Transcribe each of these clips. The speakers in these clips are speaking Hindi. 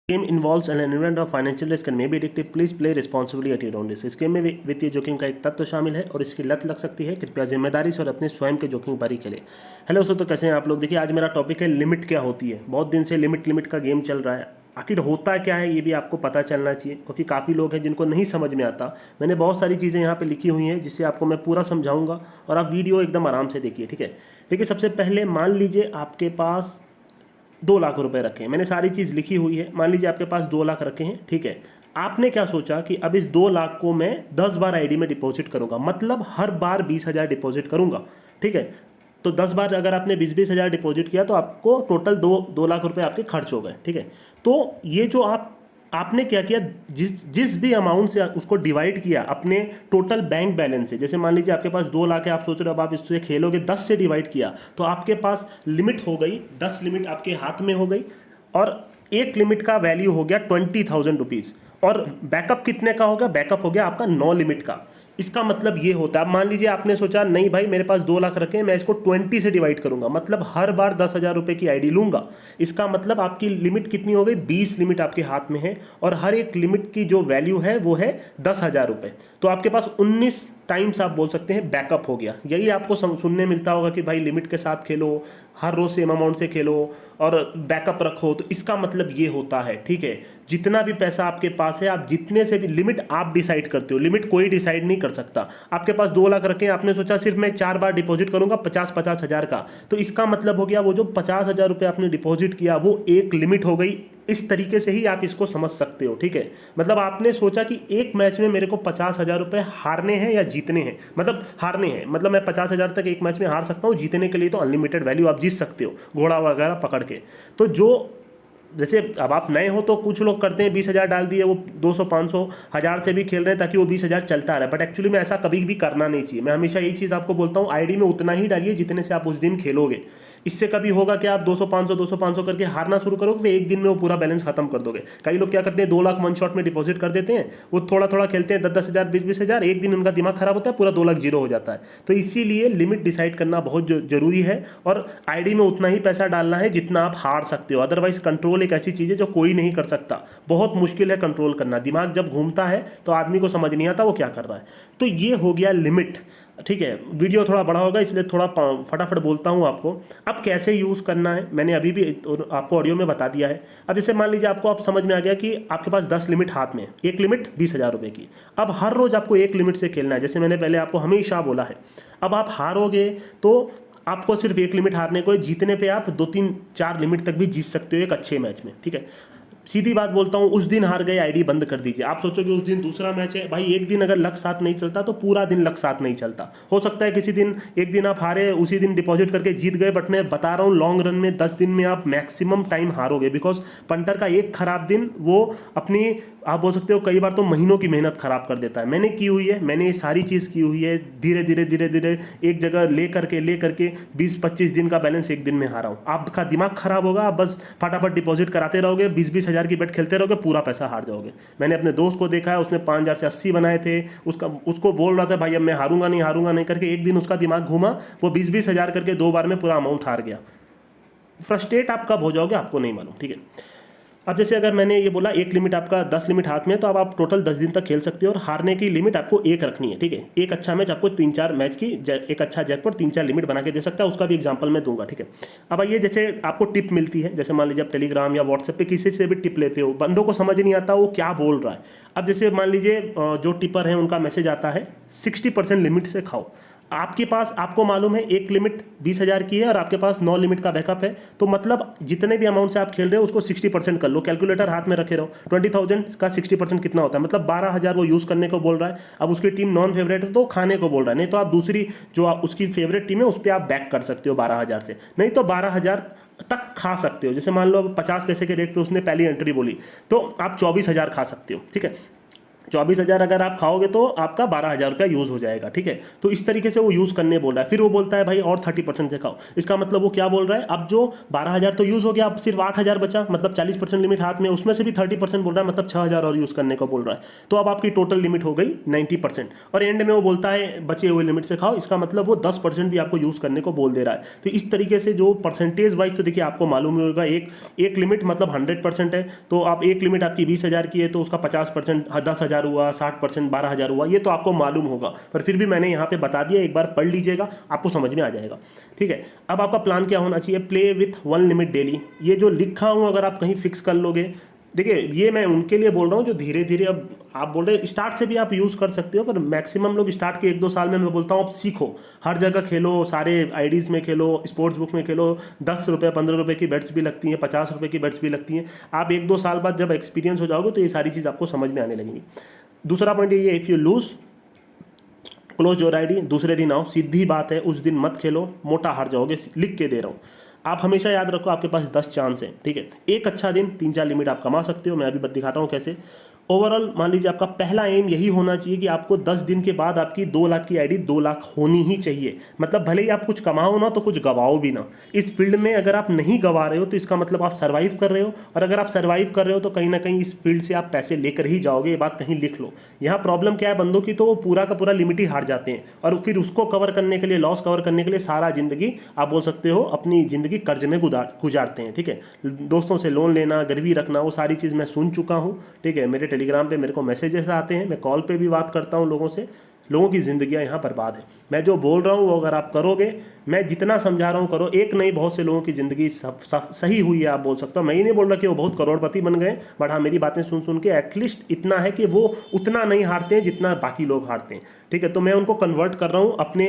Game involves an element of financial risk and may be addictive. Please play responsibly at your own risk. इस गेम में वित्तीय जोखिम का एक तत्व शामिल है और इसकी लत लग सकती है। कृपया जिम्मेदारी से और अपने स्वयं के जोखिम पर ही खेलें। हेलो दोस्तों, कैसे हैं आप लोग। देखिए, आज मेरा टॉपिक है लिमिट क्या होती है। बहुत दिन से लिमिट का गेम चल रहा है। आखिर होता क्या है ये भी आपको पता चलना चाहिए, क्योंकि काफ़ी लोग हैं जिनको नहीं समझ में आता। मैंने बहुत सारी चीज़ें यहाँ पे लिखी हुई हैं जिससे आपको मैं पूरा समझाऊंगा और आप वीडियो एकदम आराम से देखिए, ठीक है। देखिए, सबसे पहले मान लीजिए आपके पास 2 लाख रुपए रखे हैं। मैंने सारी चीज़ लिखी हुई है। मान लीजिए आपके पास 2 लाख रखे हैं, ठीक है। आपने क्या सोचा कि अब इस 2 लाख को मैं 10 बार आईडी में डिपॉजिट करूंगा, मतलब हर बार 20,000 डिपॉजिट करूंगा, ठीक है। तो 10 बार अगर आपने 20,000 डिपॉजिट किया तो आपको टोटल 2 लाख रुपए आपके खर्च हो गए, ठीक है। तो ये जो आपने क्या किया, जिस भी अमाउंट से उसको डिवाइड किया अपने टोटल बैंक बैलेंस से। जैसे मान लीजिए आपके पास 2 लाख है, आप सोच रहे हो अब आप इससे खेलोगे, 10 से डिवाइड किया तो आपके पास लिमिट हो गई 10 लिमिट आपके हाथ में हो गई, और एक लिमिट का वैल्यू हो गया 20,000 रुपीज़। और बैकअप कितने का हो गया, बैकअप हो गया आपका 9 लिमिट का। इसका मतलब ये होता है, अब मान लीजिए आपने सोचा नहीं भाई मेरे पास 2 लाख रखे हैं, मैं इसको 20 से डिवाइड करूंगा, मतलब हर बार 10,000 रुपये की आईडी लूंगा। इसका मतलब आपकी लिमिट कितनी हो गई, 20 लिमिट आपके हाथ में है, और हर एक लिमिट की जो वैल्यू है वो है 10,000 रुपये। तो आपके पास 19 टाइम्स आप बोल सकते हैं बैकअप हो गया। यही आपको सुनने मिलता होगा कि भाई लिमिट के साथ खेलो, हर रोज सेम अमाउंट से खेलो और बैकअप रखो। तो इसका मतलब ये होता है, ठीक है। जितना भी पैसा आपके पास है, आप जितने से भी, लिमिट आप डिसाइड करते हो, लिमिट कोई डिसाइड नहीं कर सकता। आपके पास 2 लाख रखे हैं, आपने सोचा सिर्फ मैं 4 बार डिपॉजिट करूंगा 50-50 हज़ार का, तो इसका मतलब हो गया वो जो 50,000 रुपये आपने डिपॉजिट किया वो एक लिमिट हो गई। इस तरीके से ही आप इसको समझ सकते हो, ठीक है। मतलब आपने सोचा कि एक मैच में मेरे को 50,000 रुपये हारने हैं या जीतने हैं, मतलब हारने हैं, मतलब मैं 50,000 तक एक मैच में हार सकता हूँ, जीतने के लिए तो अनलिमिटेड वैल्यू आप जीत सकते हो, घोड़ा वगैरह पकड़ के। तो जो जैसे अब आप नए हो तो कुछ लोग करते हैं 20,000 डाल दिए, वो 200 500 हज़ार से भी खेल रहे हैं ताकि वो 20,000 चलता रहे, बट एक्चुअली में ऐसा कभी भी करना नहीं चाहिए। मैं हमेशा यही चीज़ आपको बोलता हूँ, आईडी में उतना ही डालिए जितने से आप उस दिन खेलोगे। इससे कभी होगा कि आप 200 500 करके हारना शुरू करोगे तो एक दिन में वो पूरा बैलेंस खत्म कर दोगे। कई लोग क्या करते हैं, 2 लाख वन शॉट में डिपॉजिट कर देते हैं, वो थोड़ा थोड़ा खेलते हैं, 10-10 हज़ार 20-20 हज़ार, एक दिन उनका दिमाग खराब होता है, पूरा 2 लाख जीरो हो जाता है। तो इसीलिए लिमिट डिसाइड करना बहुत जरूरी है, और आईडी में उतना ही पैसा डालना है जितना आप हार सकते हो। अदरवाइज कंट्रोल एक ऐसी चीज़ है जो कोई नहीं कर सकता, बहुत मुश्किल है कंट्रोल करना। दिमाग जब घूमता है तो आदमी को समझ नहीं आता वो क्या कर रहा है। तो ये हो गया लिमिट, ठीक है। वीडियो थोड़ा बड़ा होगा इसलिए थोड़ा फटाफट बोलता हूँ आपको। अब कैसे यूज़ करना है मैंने अभी भी आपको ऑडियो में बता दिया है। अब जैसे मान लीजिए आपको अब समझ में आ गया कि आपके पास 10 लिमिट हाथ में, एक लिमिट 20,000 रुपये की। अब हर रोज़ आपको एक लिमिट से खेलना है, जैसे मैंने पहले आपको हमेशा बोला है। अब आप हारोगे तो आपको सिर्फ एक लिमिट हारने को है, जीतने पे आप 2-3-4 लिमिट तक भी जीत सकते हो एक अच्छे मैच में, ठीक है। सीधी बात बोलता हूँ, उस दिन हार गए आईडी बंद कर दीजिए। आप सोचोगे उस दिन दूसरा मैच है, भाई एक दिन अगर लक साथ नहीं चलता तो पूरा दिन लक साथ नहीं चलता। हो सकता है किसी दिन एक दिन आप हारे, उसी दिन डिपॉजिट करके जीत गए, बट मैं बता रहा हूँ लॉन्ग रन में 10 दिन में आप मैक्सिमम टाइम हारोगे, बिकॉज पंटर का एक खराब दिन वो अपनी, आप बोल सकते हो कई बार तो महीनों की मेहनत खराब कर देता है। मैंने की हुई है, मैंने ये सारी चीज़ की हुई है, धीरे धीरे एक जगह ले करके 20-25 दिन का बैलेंस एक दिन में हारा हूँ। आपका दिमाग खराब होगा, आप बस फटाफट डिपॉजिट कराते रहोगे, 20-20 हज़ार की बेट खेलते रहोगे, पूरा पैसा हार जाओगे। मैंने अपने दोस्त को देखा है, उसने 5,000 से 80 बनाए थे, उसको बोल रहा था भाई अब मैं हारूंगा नहीं करके, एक दिन उसका दिमाग घूमा, वो 20-20 हज़ार करके 2 बार में पूरा अमाउंट हार गया। फ्रस्ट्रेट आप कब हो जाओगे आपको नहीं मालूम, ठीक है। अब जैसे अगर मैंने ये बोला एक लिमिट आपका 10 लिमिट हाथ में, तो अब आप टोटल 10 दिन तक खेल सकते हो, और हारने की लिमिट आपको एक रखनी है, ठीक है। एक अच्छा मैच आपको 3-4 मैच की एक अच्छा जैकपॉट 3-4 लिमिट बना के दे सकता है, उसका भी एग्जांपल मैं दूंगा, ठीक है। अब आइए, जैसे आपको टिप मिलती है, जैसे मान लीजिए आप टेलीग्राम या व्हाट्सएप पे किसी से भी टिप लेते हो, बंदों को समझ नहीं आता वो क्या बोल रहा है। अब जैसे मान लीजिए जो टिपर है उनका मैसेज आता है 60% लिमिट से खाओ। आपके पास, आपको मालूम है एक लिमिट 20,000 की है और आपके पास 9 लिमिट का बैकअप है, तो मतलब जितने भी अमाउंट से आप खेल रहे हो उसको 60% कर लो। कैलकुलेटर हाथ में रखे रहो, 20,000 का 60% कितना होता है, मतलब 12,000 वो यूज़ करने को बोल रहा है। अब उसकी टीम नॉन फेवरेट है तो खाने को बोल रहा है, नहीं तो आप दूसरी जो आप उसकी फेवरेट टीम है उस पर आप बैक कर सकते हो 12,000 से, नहीं तो 12,000 तक खा सकते हो। जैसे मान लो 50 पैसे के रेट पे उसने पहली एंट्री बोली तो आप 24,000 खा सकते हो, ठीक है। 24,000 अगर आप खाओगे तो आपका 12,000 रुपया यूज़ हो जाएगा, ठीक है। तो इस तरीके से वो यूज़ करने बोल रहा है। फिर वो बोलता है भाई और 30% से खाओ। इसका मतलब वो क्या बोल रहा है, अब जो 12,000 तो यूज़ हो गया, अब सिर्फ 8,000 बचा, मतलब 40% लिमिट हाथ में, उसमें से भी 30% बोल रहा है, मतलब 6,000 और यूज़ करने को बोल रहा है। तो अब आपकी टोटल लिमिट हो गई 90%। और एंड में वो बोलता है बचे हुए लिमिट से खाओ। इसका मतलब वो 10% भी आपको यूज़ करने को बोल दे रहा है। तो इस तरीके से जो परसेंटेज वाइज, तो देखिए आपको मालूम ही होगा, एक लिमिट मतलब 100% है। तो आप एक लिमिट आपकी 20,000 की है तो उसका 50% 10,000 हुआ, 60% 12,000 हुआ, ये तो आपको मालूम होगा। पर फिर भी मैंने यहाँ पे बता दिया, एक बार पढ़ लीजिएगा, आपको समझ में आ जाएगा, ठीक है। अब आपका प्लान क्या होना चाहिए, प्ले विथ 1 लिमिट डेली। ये जो लिखा हूँ अगर आप कहीं फिक्स कर लोगे, देखिए ये मैं उनके लिए बोल रहा हूँ जो धीरे धीरे, अब आप बोल रहे हैं स्टार्ट से भी आप यूज़ कर सकते हो, पर मैक्सिमम लोग स्टार्ट के 1-2 साल में मैं बोलता हूँ आप सीखो, हर जगह खेलो, सारे आईडीज़ में खेलो, स्पोर्ट्स बुक में खेलो। 10 रुपये 15 रुपये की बेट्स भी लगती हैं, 50 रुपये की बेट्स भी लगती हैं। आप 1-2 साल बाद जब एक्सपीरियंस हो जाओगे तो ये सारी चीज़ आपको समझ में आने लगेंगी। दूसरा पॉइंट ये, if you lose close your ID, दूसरे दिन आओ, सीधी बात है, उस दिन मत खेलो, मोटा हार जाओगे, लिख के दे रहा हूँ। आप हमेशा याद रखो आपके पास 10 चांस है, ठीक है। एक अच्छा दिन 3-4 लिमिट आप कमा सकते हो, मैं अभी दिखाता हूँ कैसे। ओवरऑल मान लीजिए आपका पहला एम यही होना चाहिए कि आपको 10 दिन के बाद आपकी 2 लाख की आईडी 2 लाख होनी ही चाहिए। मतलब भले ही आप कुछ कमाओ ना तो कुछ गवाओ भी ना। इस फील्ड में अगर आप नहीं गवा रहे हो तो इसका मतलब आप सर्वाइव कर रहे हो, और अगर आप सर्वाइव कर रहे हो तो कहीं ना कहीं इस फील्ड से आप पैसे लेकर ही जाओगे, ये बात कहीं लिख लो। यहाँ प्रॉब्लम क्या है बंदों की, तो वो पूरा का पूरा लिमिट ही हार जाते हैं, और फिर उसको कवर करने के लिए, लॉस कवर करने के लिए सारा जिंदगी आप बोल सकते हो अपनी जिंदगी कर्ज में गुजारते हैं, ठीक है। दोस्तों से लोन लेना, गिरवी रखना, वो सारी चीज़ मैं सुन चुका हूँ, ठीक है। मेरे टेलीग्राम पे मेरे को मैसेजेस आते हैं, मैं कॉल पे भी बात करता हूँ लोगों से। लोगों की ज़िंदगियाँ यहाँ बर्बाद है। मैं जो बोल रहा हूँ वो अगर आप करोगे, मैं जितना समझा रहा हूँ करो, एक नहीं बहुत से लोगों की ज़िंदगी सही हुई है, आप बोल सकते हो। मैं ये नहीं बोल रहा कि वो बहुत करोड़पति बन गए, बट हाँ मेरी बातें सुन सुन के एटलीस्ट इतना है कि वो उतना नहीं हारते हैं जितना बाकी लोग हारते हैं, ठीक है। तो मैं उनको कन्वर्ट कर रहा हूँ अपने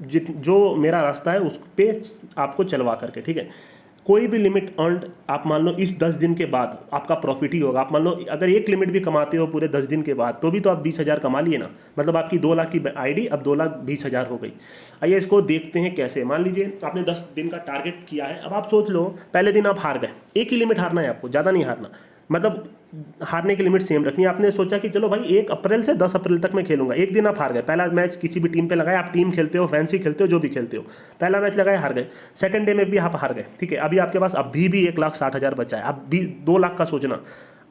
जो मेरा रास्ता है उस पर आपको चलवा करके, ठीक है। कोई भी लिमिट अर्नड आप मान लो इस 10 दिन के बाद आपका प्रॉफिट ही होगा। आप मान लो अगर एक लिमिट भी कमाते हो पूरे 10 दिन के बाद, तो भी तो आप 20,000 कमा लिए ना। मतलब आपकी 2 लाख की आईडी अब 2,20,000 हो गई। आइए इसको देखते हैं कैसे। मान लीजिए आपने 10 दिन का टारगेट किया है। अब आप सोच लो पहले दिन आप हार गए, एक ही लिमिट हारना है आपको, ज़्यादा नहीं हारना, मतलब हारने की लिमिट सेम रखनी है। आपने सोचा कि चलो भाई 1 अप्रैल से 10 अप्रैल तक मैं खेलूंगा। एक दिन आप हार गए, पहला मैच किसी भी टीम पे लगाया, आप टीम खेलते हो, फैंसी खेलते हो, जो भी खेलते हो, पहला मैच लगाए हार गए, सेकंड डे में भी आप हार गए, ठीक है। अभी आपके पास अभी भी 1,60,000 बचा है, अब भी 2 लाख का सोचना।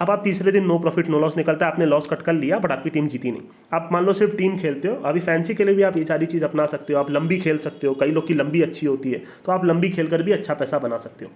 अब आप तीसरे दिन नो प्रॉफिट नो लॉस निकलता है, आपने लॉस कट कर लिया बट आपकी टीम जीती नहीं। आप मान लो सिर्फ टीम खेलते हो, अभी फैंसी के लिए भी आप ये सारी चीज़ अपना सकते हो। आप लंबी खेल सकते हो, कई लोग की लंबी अच्छी होती है, तो आप लंबी खेलकर भी अच्छा पैसा बना सकते हो।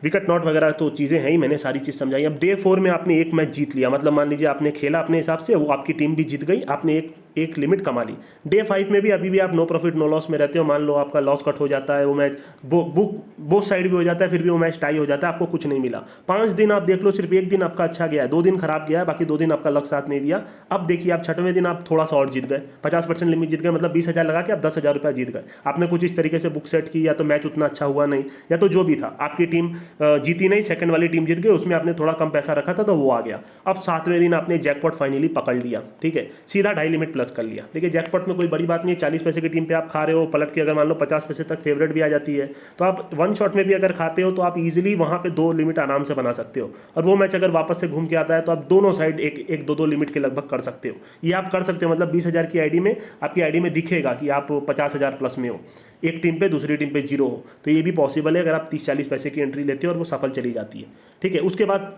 विकेट नॉट वगैरह तो चीज़ें हैं ही, मैंने सारी चीज़ समझाई। अब डे 4 में आपने एक मैच जीत लिया, मतलब मान लीजिए आपने खेला अपने हिसाब से, वो आपकी टीम भी जीत गई, आपने एक लिमिट कमा ली। डे 5 में भी अभी भी आप नो प्रॉफिट नो लॉस में रहते हो। मान लो आपका लॉस कट हो जाता है, वो मैच बोथ साइड भी हो जाता है, फिर भी वो मैच टाई हो जाता है, आपको कुछ नहीं मिला। 5 दिन आप देख लो, सिर्फ एक दिन आपका अच्छा गया है, 2 दिन खराब गया है, बाकी 2 दिन आपका लक साथ नहीं दिया। अब देखिए आप 6वें दिन आप थोड़ा सा और जीत गए, 50% लिमिट जीत गए, मतलब 20,000 लगा के आप 10,000 रुपया जीत गए। आपने कुछ इस तरीके से बुक सेट की, या तो मैच उतना अच्छा हुआ नहीं, या तो जो भी था आपकी टीम जीती नहीं, सेकंड वाली टीम जीत गई, उसमें आपने थोड़ा कम पैसा रखा था तो वो आ गया। अब 7वें दिन आपने जैकपॉट फाइनली पकड़ लिया, ठीक है, सीधा 2.5 लिमिट प्लस कर लिया। देखिए जैकपॉट में कोई बड़ी बात नहीं है, 40 पैसे की टीम पे आप खा रहे हो, पलट के अगर मान लो 50 पैसे तक फेवरेट भी आ जाती है, तो आप 1 शॉट में भी अगर खाते हो तो आप इजीली वहां पे 2 लिमिट आराम से बना सकते हो। और वो मैच अगर वापस से घूम के आता है तो आप दोनों साइड एक 2 लिमिट के लगभग कर सकते हो। ये आप कर सकते हो, मतलब 20,000 की आईडी में आपकी आईडी में दिखेगा कि आप 50,000 प्लस में हो, एक टीम पे दूसरी टीम पे 0 हो, तो ये भी पॉसिबल है अगर आप 30-40 पैसे की एंट्री लेते हो और वो सफल चली जाती है, ठीक है। उसके बाद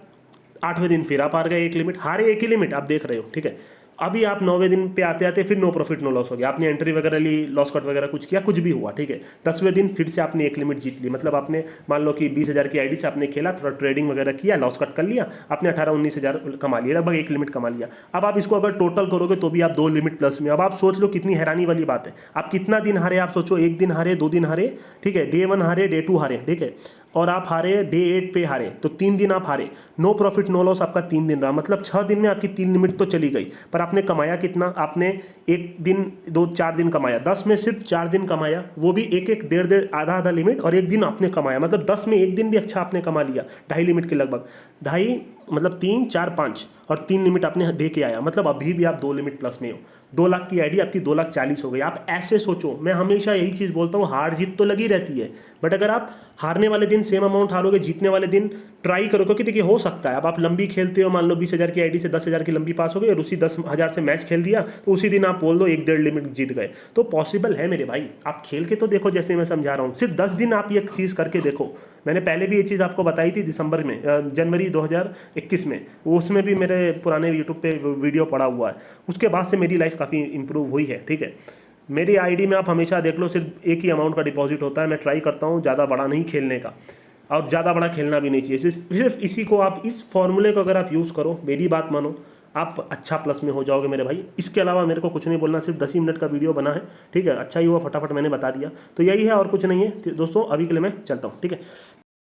8वें दिन फिर आप हार गए, एक लिमिट हारे, एक ही लिमिट आप देख रहे हो, ठीक है। अभी आप 9वें दिन पे आते आते फिर नो प्रॉफिट नो लॉस हो गया, आपने एंट्री वगैरह ली, लॉस कट वगैरह कुछ किया, कुछ भी हुआ, ठीक है। 10वें दिन फिर से आपने एक लिमिट जीत ली, मतलब आपने मान लो कि 20,000 की आईडी से आपने खेला, थोड़ा ट्रेडिंग वगैरह किया, लॉस कट कर लिया, आपने 18-19,000 कमा लिया, लगभग एक लिमिट कमा लिया। अब आप इसको अगर टोटल करोगे तो भी आप 2 लिमिट प्लस में। अब आप सोच लो कितनी हैरानी वाली बात है, आप कितना दिन हारे, आप सोचो, एक दिन हारे, 2 दिन हारे, ठीक है, डे 1 हारे, डे 2 हारे, ठीक है, और आप हारे डे 8 पे हारे, तो 3 दिन आप हारे। नो प्रॉफिट नो लॉस आपका 3 दिन रहा, मतलब 6 दिन में आपकी 3 लिमिट तो चली गई, पर आपने कमाया कितना? आपने एक दिन 2-4 दिन कमाया, 10 में सिर्फ 4 दिन कमाया, वो भी एक 1.5 आधा लिमिट, और एक दिन आपने कमाया, मतलब 10 में एक दिन भी अच्छा आपने कमा लिया, 2.5 लिमिट के लगभग, 2.5 मतलब 3, 4, 5 और 3 लिमिट आपने दे के आया, मतलब अभी भी आप 2 लिमिट प्लस में हो। 2 लाख की आईडी आपकी 2,40,000 हो गई। आप ऐसे सोचो, मैं हमेशा यही चीज़ बोलता हूँ, हार जीत तो लगी रहती है, बट अगर आप हारने वाले दिन सेम अमाउंट हारोगे, जीतने वाले दिन ट्राई करो, क्योंकि देखिए हो सकता है अब आप लंबी खेलते हो, मान लो 20,000 की आईडी से 10,000 की लंबी पास हो गई और उसी 10,000 से मैच खेल दिया, तो उसी दिन आप बोल दो 1 डेढ़ लिमिट जीत गए। तो पॉसिबल है मेरे भाई, आप खेल के तो देखो, जैसे मैं समझा रहा हूँ, सिर्फ 10 दिन आप ये चीज़ करके देखो। मैंने पहले भी ये चीज़ आपको बताई थी दिसंबर में, जनवरी 2021 में, उसमें भी मेरे पुराने यूट्यूब पे वीडियो पड़ा हुआ है। उसके बाद से मेरी लाइफ काफ़ी इंप्रूव हुई है, ठीक है। मेरी आईडी में आप हमेशा देख लो, सिर्फ एक ही अमाउंट का डिपॉजिट होता है। मैं ट्राई करता हूँ ज़्यादा बड़ा नहीं खेलने का, और ज़्यादा बड़ा खेलना भी नहीं चाहिए। सिर्फ इसी को आप, इस फॉर्मूले को अगर आप यूज़ करो, मेरी बात मानो, आप अच्छा प्लस में हो जाओगे मेरे भाई। इसके अलावा मेरे को कुछ नहीं बोलना, सिर्फ 10 ही मिनट का वीडियो बना है, ठीक है। अच्छा ही हुआ फटाफट मैंने बता दिया। तो यही है और कुछ नहीं है दोस्तों, अभी के लिए मैं चलता हूँ, ठीक है।